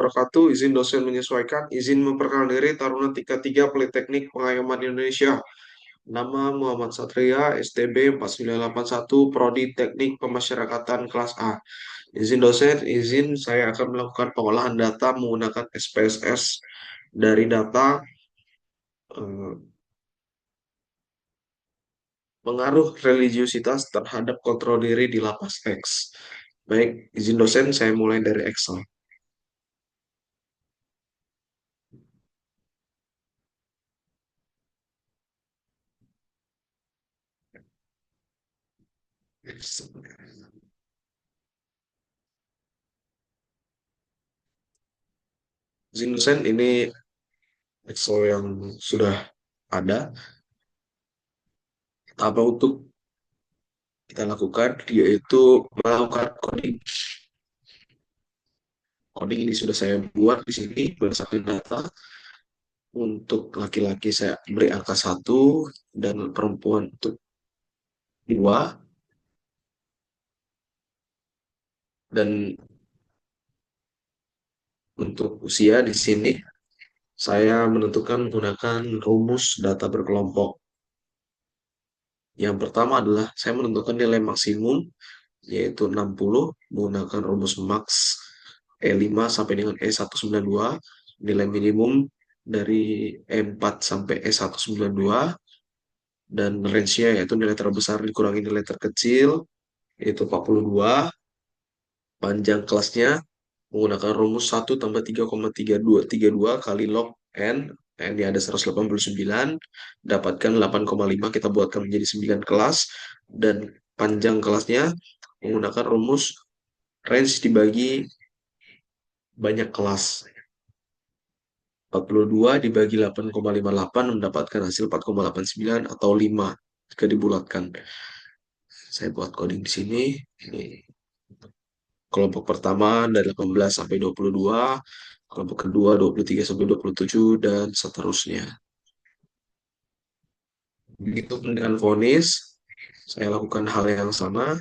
wabarakatuh. Izin dosen menyesuaikan. Izin memperkenalkan diri Taruna 33 Politeknik Pengayoman Indonesia. Nama Muhammad Satria, STB 4981, Prodi Teknik Pemasyarakatan kelas A. Izin dosen, izin saya akan melakukan pengolahan data menggunakan SPSS dari data eh, pengaruh religiusitas terhadap kontrol diri di lapas X. Baik, izin dosen saya mulai dari Excel. Izin dosen ini Excel yang sudah ada. Apa untuk kita lakukan yaitu melakukan coding. Coding ini sudah saya buat di sini berdasarkan data. Untuk laki-laki saya beri angka 1 dan perempuan untuk 2 dan untuk usia di sini saya menentukan menggunakan rumus data berkelompok. Yang pertama adalah saya menentukan nilai maksimum yaitu 60 menggunakan rumus max E5 sampai dengan E192, nilai minimum dari E4 sampai E192, dan range-nya yaitu nilai terbesar dikurangi nilai terkecil yaitu 42. Panjang kelasnya menggunakan rumus 1 tambah 3,3232 kali log n. N-nya ada 189, dapatkan 8,5, kita buatkan menjadi 9 kelas, dan panjang kelasnya menggunakan rumus range dibagi banyak kelas. 42 dibagi 8,58 mendapatkan hasil 4,89 atau 5 jika dibulatkan. Saya buat coding di sini. Ini kelompok pertama dari 18 sampai 22, kelompok kedua 23 sampai 27, dan seterusnya. Begitu dengan vonis, saya lakukan hal yang sama.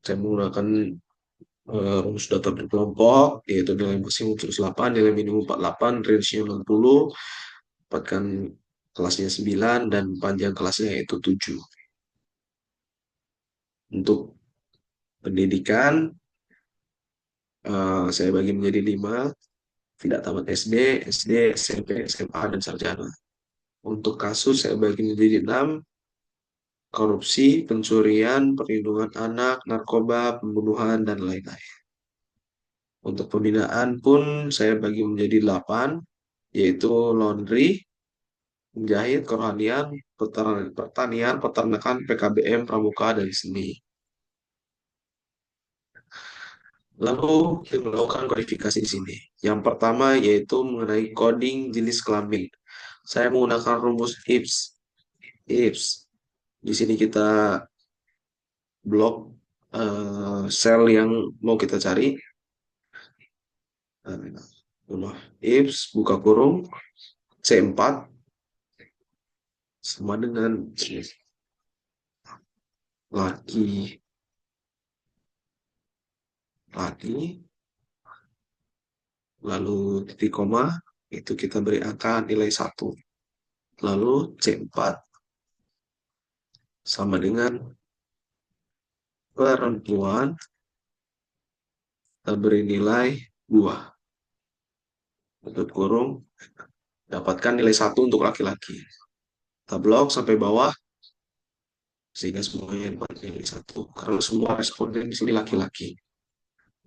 Saya menggunakan rumus data berkelompok, yaitu nilai maksimum 108, nilai minimum 48, range-nya 60, dapatkan kelasnya 9, dan panjang kelasnya yaitu 7. Untuk pendidikan, saya bagi menjadi 5, tidak tamat SD, SD, SMP, SMA, dan sarjana. Untuk kasus, saya bagi menjadi 6, korupsi, pencurian, perlindungan anak, narkoba, pembunuhan, dan lain-lain. Untuk pembinaan pun saya bagi menjadi 8, yaitu laundry, menjahit, kerohanian, pertanian, peternakan, PKBM, pramuka, dan seni. Lalu kita melakukan kodifikasi di sini. Yang pertama yaitu mengenai coding jenis kelamin. Saya menggunakan rumus IPS. IPS. Di sini kita blok sel yang mau kita cari. IPS buka kurung C4 sama dengan laki laki, lalu titik koma, itu kita beri angka nilai 1. Lalu C4 sama dengan perempuan, kita beri nilai 2. Tutup kurung, dapatkan nilai 1 untuk laki-laki. Kita blok sampai bawah, sehingga semuanya dapat nilai 1. Karena semua responden di sini laki-laki.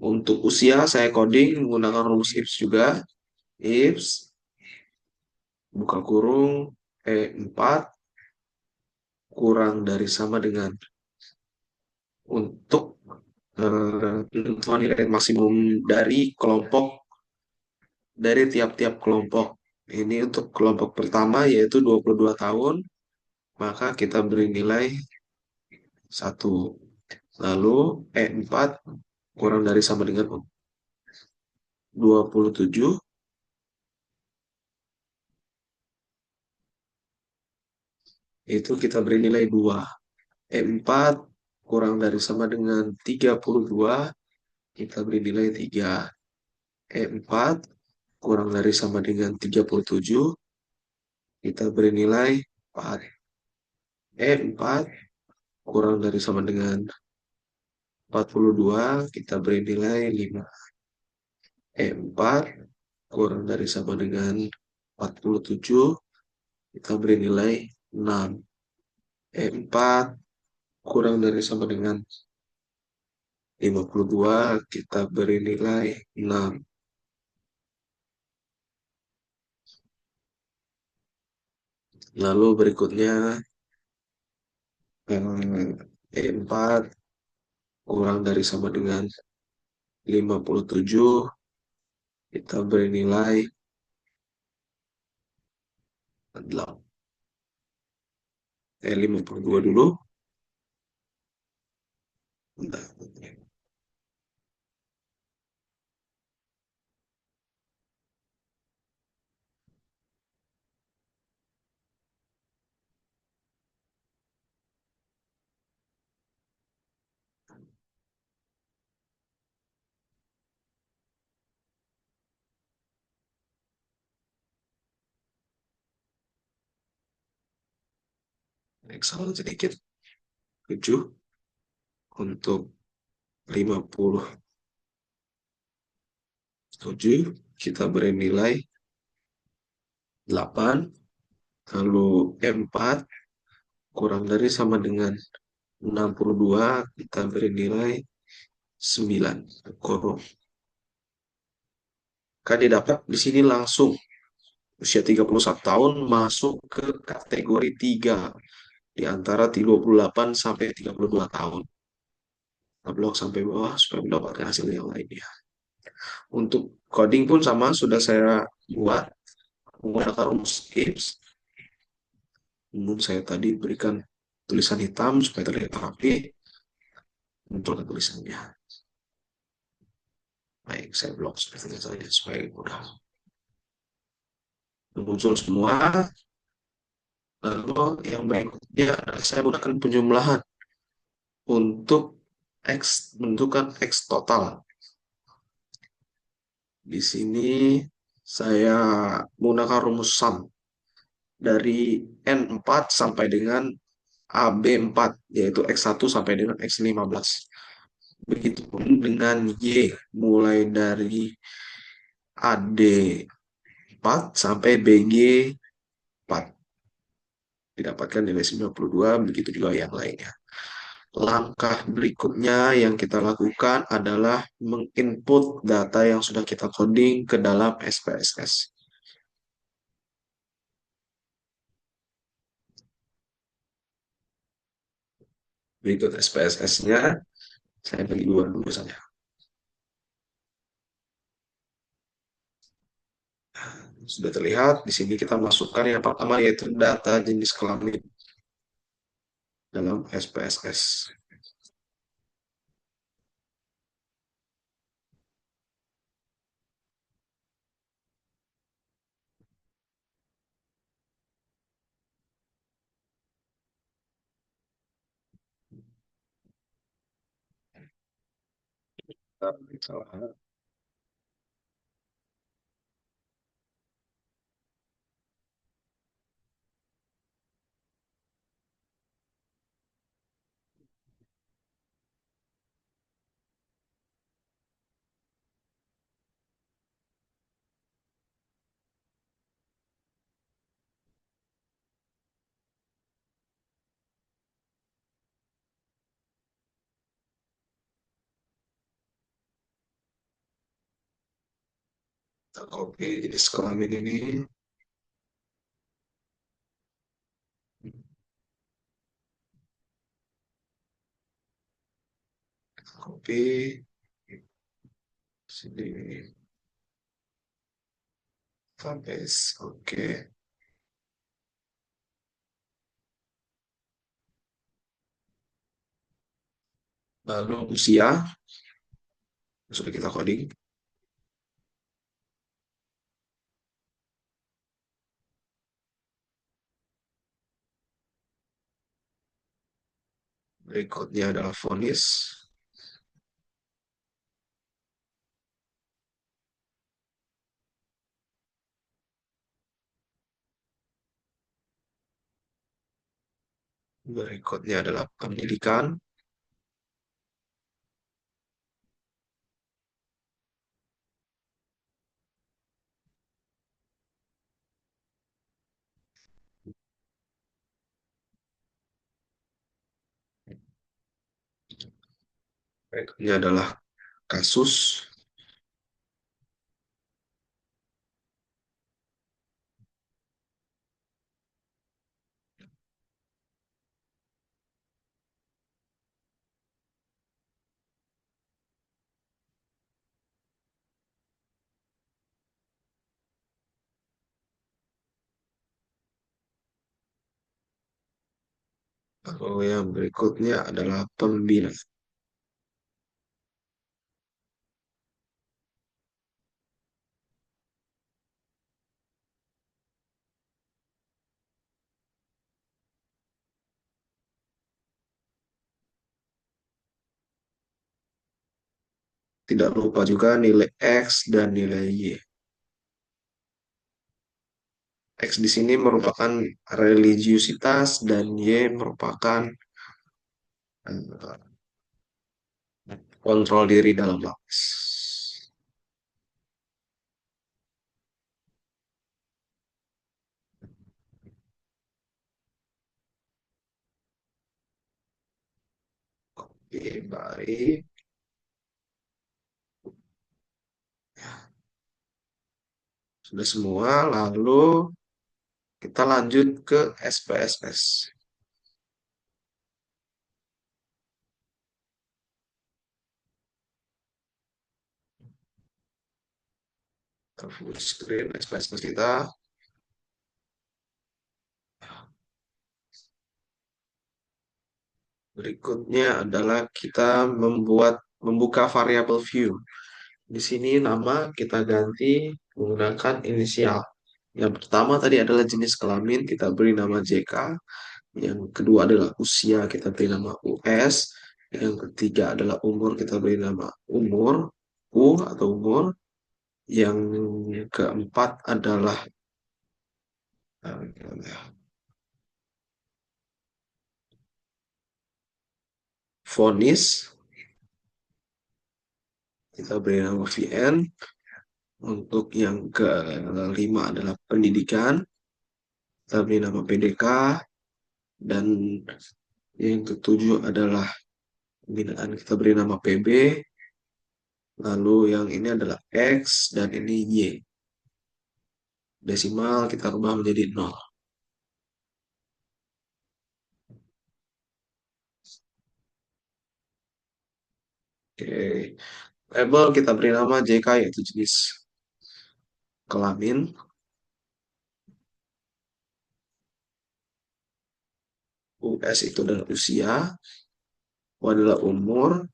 Untuk usia, saya coding menggunakan rumus IPS juga. IPS, buka kurung, E4, kurang dari sama dengan. Untuk penentuan nilai maksimum dari kelompok, dari tiap-tiap kelompok. Ini untuk kelompok pertama yaitu 22 tahun, maka kita beri nilai 1. Lalu E4 kurang dari sama dengan 27, itu kita beri nilai 2. E4 kurang dari sama dengan 32, kita beri nilai 3. E4 kurang dari sama dengan 37, kita beri nilai 4. E4 kurang dari sama dengan 42, kita beri nilai 5. E4 kurang dari sama dengan 47, kita beri nilai 6. E4 kurang dari sama dengan 52, kita beri nilai 6. Lalu berikutnya E4 kurang dari sama dengan 57, kita beri nilai 8. 52 dulu. Bentar. Salah sedikit. 7 untuk 57, kita beri nilai 8. Lalu E4 kurang dari sama dengan 62, kita beri nilai 9. Kurang. Kan didapat di sini langsung usia 31 tahun masuk ke kategori 3 di antara 28 sampai 32 tahun. Kita blok sampai bawah supaya mendapatkan hasil yang lainnya. Untuk coding pun sama, sudah saya buat menggunakan rumus Gibbs. Namun saya tadi berikan tulisan hitam supaya terlihat rapi untuk tulisannya. Baik, saya blok seperti itu saja supaya mudah muncul semua. Lalu yang berikutnya adalah saya gunakan penjumlahan untuk X, menentukan X total. Di sini saya menggunakan rumus sum dari N4 sampai dengan AB4, yaitu X1 sampai dengan X15. Begitupun dengan Y, mulai dari AD4 sampai BG4. Didapatkan nilai 92, begitu juga yang lainnya. Langkah berikutnya yang kita lakukan adalah menginput data yang sudah kita coding ke dalam SPSS. Berikut SPSS-nya, saya bagi dua dulu saja. Sudah terlihat, di sini kita masukkan yang pertama yaitu data jenis kelamin dalam SPSS. Salah. Kita copy jenis kelamin ini, copy sini, paste, oke. Lalu usia sudah kita coding. Berikutnya adalah vonis. Berikutnya adalah pendidikan. Berikutnya adalah kasus. Lalu yang berikutnya adalah pembina. Tidak lupa juga nilai X dan nilai Y. X di sini merupakan religiusitas dan Y merupakan eh, kontrol diri dalam lapas. Oke, baik. Sudah semua, lalu kita lanjut ke SPSS. Kita full screen SPSS kita. Berikutnya adalah kita membuka variabel view. Di sini nama kita ganti menggunakan inisial. Yang pertama tadi adalah jenis kelamin, kita beri nama JK. Yang kedua adalah usia, kita beri nama US. Yang ketiga adalah umur, kita beri nama umur, U atau umur. Yang keempat adalah vonis, kita beri nama VN. Untuk yang kelima adalah pendidikan, kita beri nama PDK. Dan yang ketujuh adalah pembinaan, kita beri nama PB. Lalu yang ini adalah X dan ini Y. Desimal kita rubah menjadi 0. Oke. Label kita beri nama JK yaitu jenis kelamin. US itu adalah usia. U adalah umur.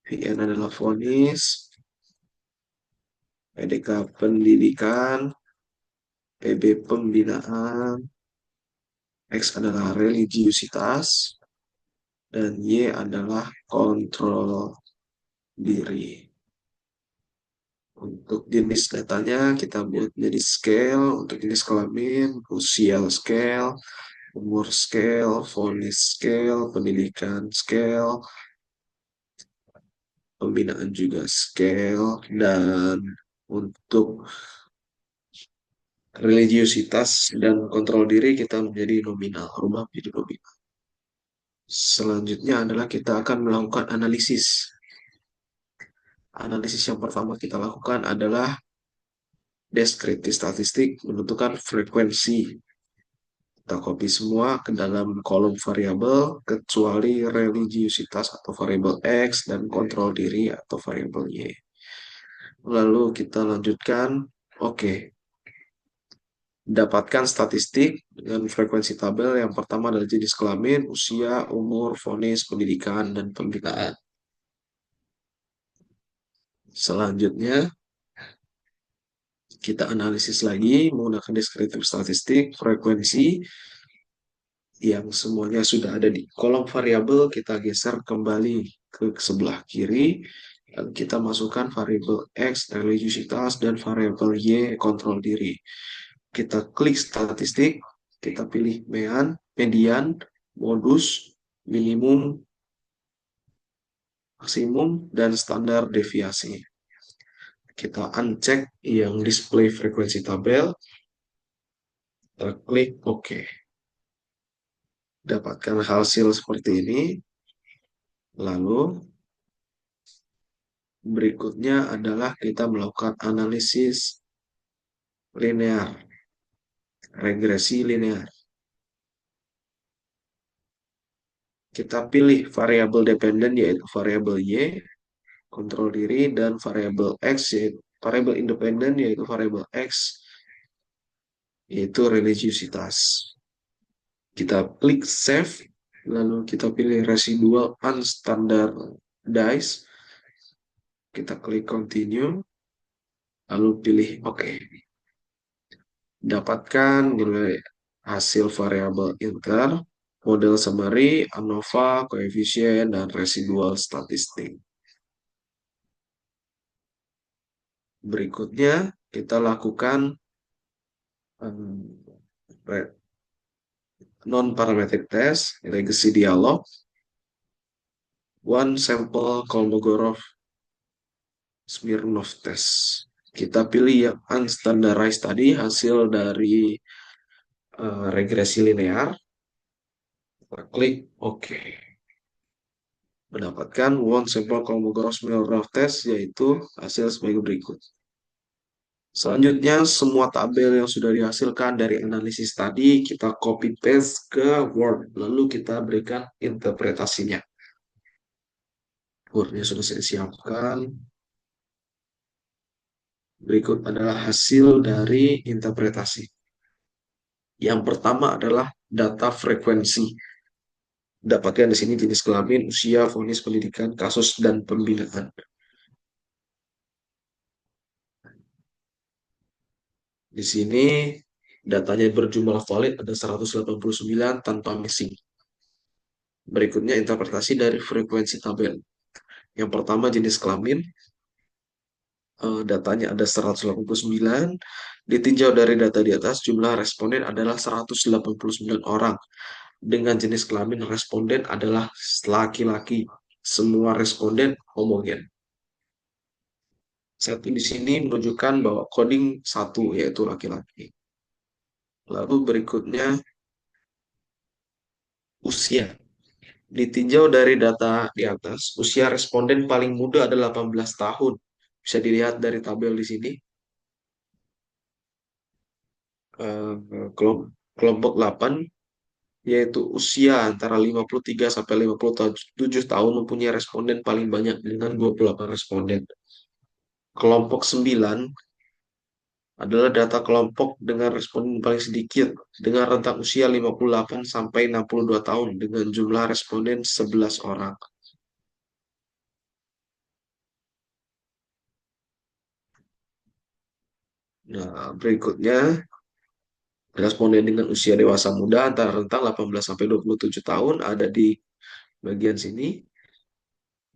VN adalah vonis. PDK pendidikan. PB pembinaan. X adalah religiusitas. Dan Y adalah kontrol diri. Untuk jenis datanya kita buat menjadi scale, untuk jenis kelamin, usia scale, umur scale, vonis scale, pendidikan scale, pembinaan juga scale, dan untuk religiusitas dan kontrol diri kita menjadi nominal, rubah menjadi nominal. Selanjutnya adalah kita akan melakukan analisis. Analisis yang pertama kita lakukan adalah deskriptif statistik, menentukan frekuensi. Kita copy semua ke dalam kolom variabel kecuali religiusitas atau variabel X dan kontrol diri atau variabel Y. Lalu kita lanjutkan, oke. Dapatkan statistik dengan frekuensi tabel. Yang pertama adalah jenis kelamin, usia, umur, vonis, pendidikan, dan pembinaan. Selanjutnya, kita analisis lagi menggunakan deskriptif statistik, frekuensi, yang semuanya sudah ada di kolom variabel, kita geser kembali ke sebelah kiri, dan kita masukkan variabel X, religiusitas, dan variabel Y, kontrol diri. Kita klik statistik, kita pilih median, modus, minimum, maksimum, dan standar deviasi. Kita uncheck yang display frekuensi tabel, kita klik OK. Dapatkan hasil seperti ini. Lalu berikutnya adalah kita melakukan analisis linear, regresi linear. Kita pilih variabel dependen yaitu variabel Y, kontrol diri, dan variabel X yaitu variabel independen yaitu variabel X, yaitu religiusitas. Kita klik save, lalu kita pilih residual unstandardized, kita klik continue, lalu pilih OK. Dapatkan nilai hasil variabel inter, model summary, ANOVA, koefisien, dan residual statistik. Berikutnya kita lakukan non-parametric test, legacy dialog, one sample Kolmogorov-Smirnov test. Kita pilih yang unstandardized tadi, hasil dari regresi linear. Kita klik OK. Mendapatkan one sample Kolmogorov-Smirnov test, yaitu hasil sebagai berikut. Selanjutnya, semua tabel yang sudah dihasilkan dari analisis tadi kita copy paste ke Word, lalu kita berikan interpretasinya. Word-nya sudah saya siapkan. Berikut adalah hasil dari interpretasi. Yang pertama adalah data frekuensi. Dapatkan di sini jenis kelamin, usia, vonis pendidikan, kasus, dan pembinaan. Di sini datanya berjumlah valid ada 189 tanpa missing. Berikutnya interpretasi dari frekuensi tabel. Yang pertama jenis kelamin, datanya ada 189. Ditinjau dari data di atas, jumlah responden adalah 189 orang. Dengan jenis kelamin responden adalah laki-laki. Semua responden homogen. Satu di sini menunjukkan bahwa coding satu, yaitu laki-laki. Lalu berikutnya usia. Ditinjau dari data di atas, usia responden paling muda adalah 18 tahun. Bisa dilihat dari tabel di sini. Eh, Kelompok 8, yaitu usia antara 53 sampai 57 tahun mempunyai responden paling banyak dengan 28 responden. Kelompok 9 adalah data kelompok dengan responden paling sedikit dengan rentang usia 58 sampai 62 tahun dengan jumlah responden 11 orang. Nah, berikutnya responden dengan usia dewasa muda antara rentang 18 sampai 27 tahun ada di bagian sini.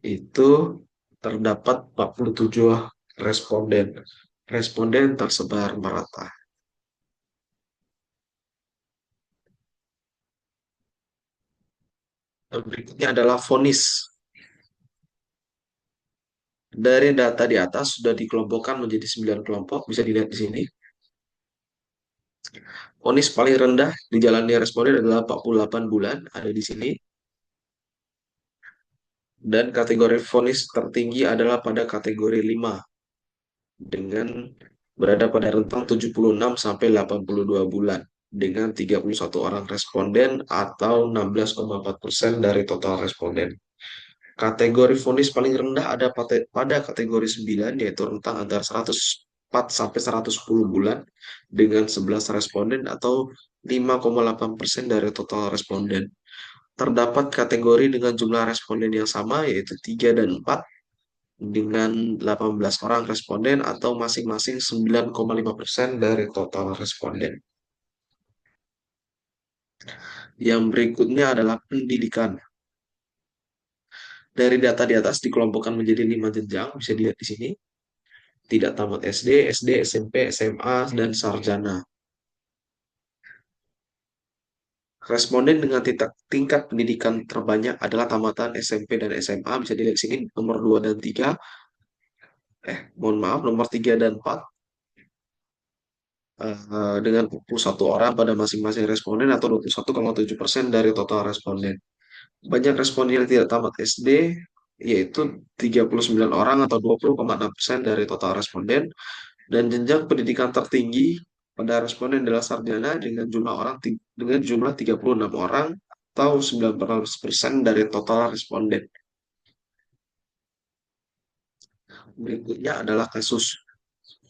Itu terdapat 47 responden. Responden tersebar merata. Dan berikutnya adalah vonis. Dari data di atas sudah dikelompokkan menjadi 9 kelompok, bisa dilihat di sini. Vonis paling rendah dijalani responden adalah 48 bulan, ada di sini. Dan kategori vonis tertinggi adalah pada kategori 5, dengan berada pada rentang 76 sampai 82 bulan, dengan 31 orang responden atau 16,4% dari total responden. Kategori vonis paling rendah ada pada kategori 9, yaitu rentang antara 104 sampai 110 bulan dengan 11 responden atau 5,8% dari total responden. Terdapat kategori dengan jumlah responden yang sama, yaitu 3 dan 4 dengan 18 orang responden atau masing-masing 9,5% dari total responden. Yang berikutnya adalah pendidikan. Dari data di atas dikelompokkan menjadi 5 jenjang, bisa dilihat di sini. Tidak tamat SD, SD, SMP, SMA, dan sarjana. Responden dengan tingkat pendidikan terbanyak adalah tamatan SMP dan SMA. Bisa dilihat di sini nomor 2 dan 3. Mohon maaf, nomor 3 dan 4 dengan 41 orang pada masing-masing responden atau 21,7% dari total responden. Banyak responden yang tidak tamat SD, yaitu 39 orang atau 20,6% dari total responden. Dan jenjang pendidikan tertinggi pada responden adalah sarjana dengan jumlah 36 orang atau 19% dari total responden. Berikutnya adalah kasus.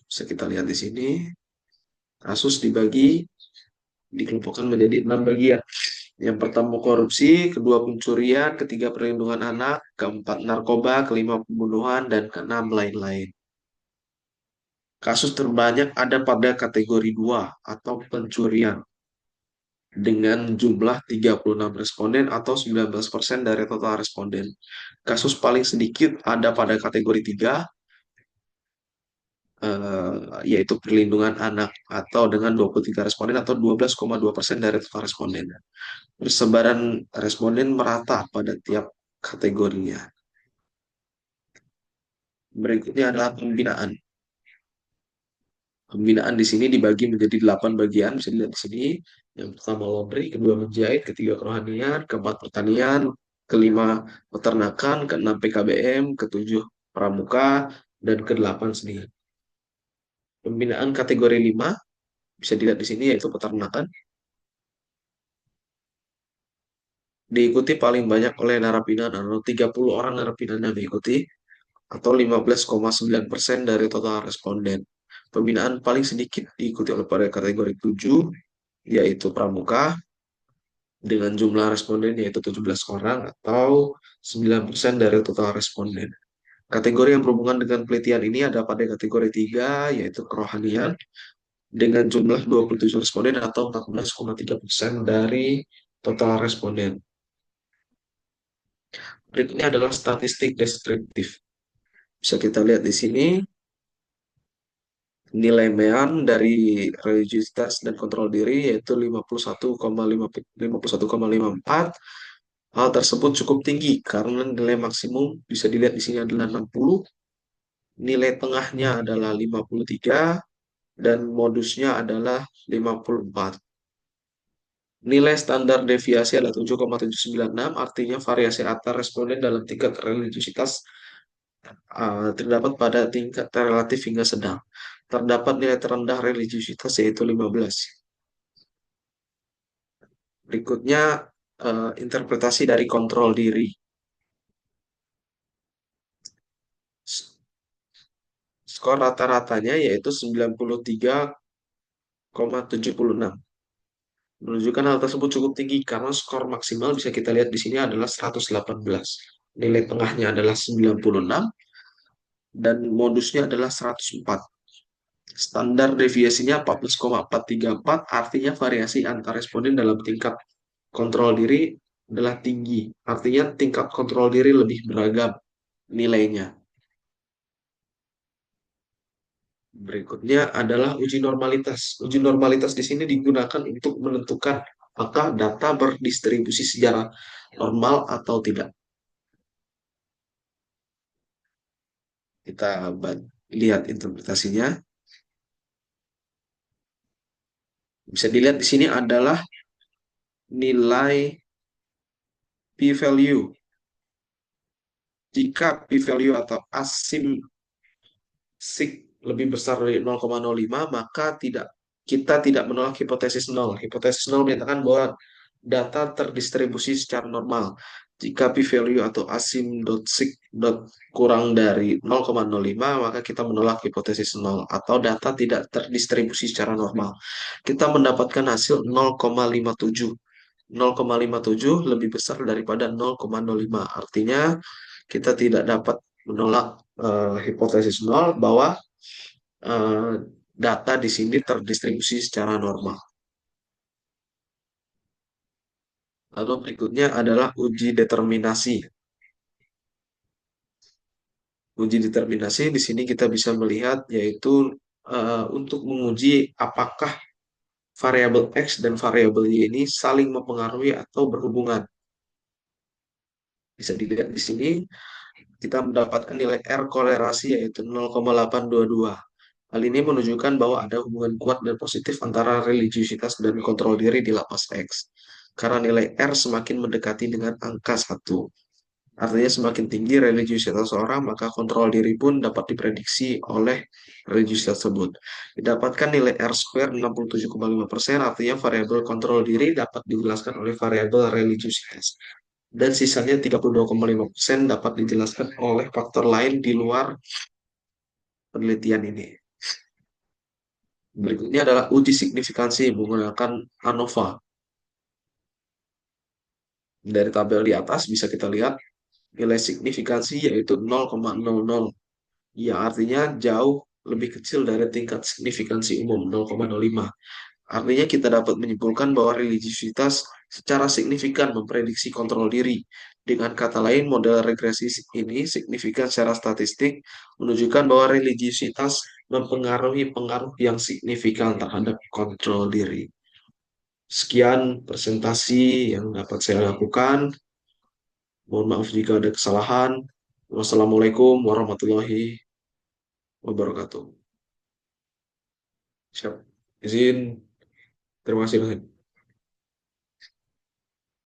Bisa kita lihat di sini, kasus dikelompokkan menjadi 6 bagian. Yang pertama korupsi, kedua pencurian, ketiga perlindungan anak, keempat narkoba, kelima pembunuhan, dan keenam lain-lain. Kasus terbanyak ada pada kategori 2 atau pencurian dengan jumlah 36 responden atau 19% dari total responden. Kasus paling sedikit ada pada kategori 3 yaitu perlindungan anak atau dengan 23 responden atau 12,2% dari total responden. Persebaran responden merata pada tiap kategorinya. Berikutnya adalah pembinaan. Pembinaan di sini dibagi menjadi 8 bagian, bisa dilihat di sini. Yang pertama laundry, kedua menjahit, ketiga kerohanian, keempat pertanian, kelima peternakan, keenam PKBM, ketujuh pramuka, dan kedelapan seni. Pembinaan kategori 5 bisa dilihat di sini yaitu peternakan. Diikuti paling banyak oleh narapidana, 30 orang narapidana diikuti, atau 15,9% dari total responden. Pembinaan paling sedikit diikuti oleh pada kategori 7, yaitu pramuka, dengan jumlah responden yaitu 17 orang atau 9% dari total responden. Kategori yang berhubungan dengan penelitian ini ada pada kategori 3, yaitu kerohanian, dengan jumlah 27 responden atau 14,3% dari total responden. Berikutnya adalah statistik deskriptif. Bisa kita lihat di sini, nilai MEAN dari religiusitas dan kontrol diri yaitu 51,54. Hal tersebut cukup tinggi karena nilai maksimum bisa dilihat di sini adalah 60, nilai tengahnya adalah 53, dan modusnya adalah 54. Nilai standar deviasi adalah 7,796, artinya variasi antar responden dalam tingkat religiusitas terdapat pada tingkat relatif hingga sedang. Terdapat nilai terendah religiusitas yaitu 15. Berikutnya interpretasi dari kontrol diri. Skor rata-ratanya yaitu 93,76. Menunjukkan hal tersebut cukup tinggi karena skor maksimal bisa kita lihat di sini adalah 118. Nilai tengahnya adalah 96 dan modusnya adalah 104. Standar deviasinya 14,434, artinya variasi antar responden dalam tingkat kontrol diri adalah tinggi. Artinya tingkat kontrol diri lebih beragam nilainya. Berikutnya adalah uji normalitas. Uji normalitas di sini digunakan untuk menentukan apakah data berdistribusi secara normal atau tidak. Kita lihat interpretasinya. Bisa dilihat di sini adalah nilai p-value. Jika p-value atau asim sig lebih besar dari 0,05, maka kita tidak menolak hipotesis nol. Hipotesis nol menyatakan bahwa data terdistribusi secara normal. Jika p-value atau asim.sig kurang dari 0,05, maka kita menolak hipotesis nol atau data tidak terdistribusi secara normal. Kita mendapatkan hasil 0,57. 0,57 lebih besar daripada 0,05. Artinya kita tidak dapat menolak hipotesis nol bahwa eh, data di sini terdistribusi secara normal. Lalu berikutnya adalah uji determinasi. Uji determinasi di sini kita bisa melihat yaitu untuk menguji apakah variabel X dan variabel Y ini saling mempengaruhi atau berhubungan. Bisa dilihat di sini, kita mendapatkan nilai R kolerasi yaitu 0,822. Hal ini menunjukkan bahwa ada hubungan kuat dan positif antara religiusitas dan kontrol diri di lapas X. Karena nilai R semakin mendekati dengan angka 1. Artinya semakin tinggi religiusitas seseorang, maka kontrol diri pun dapat diprediksi oleh religiusitas tersebut. Didapatkan nilai R square 67,5%, artinya variabel kontrol diri dapat dijelaskan oleh variabel religiusitas. Dan sisanya 32,5% dapat dijelaskan oleh faktor lain di luar penelitian ini. Berikutnya adalah uji signifikansi menggunakan ANOVA. Dari tabel di atas bisa kita lihat nilai signifikansi yaitu 0,00, yang artinya jauh lebih kecil dari tingkat signifikansi umum 0,05. Artinya kita dapat menyimpulkan bahwa religiusitas secara signifikan memprediksi kontrol diri. Dengan kata lain, model regresi ini signifikan secara statistik menunjukkan bahwa religiusitas mempengaruhi pengaruh yang signifikan terhadap kontrol diri. Sekian presentasi yang dapat saya lakukan. Mohon maaf jika ada kesalahan. Wassalamualaikum warahmatullahi wabarakatuh. Siap. Izin. Terima kasih.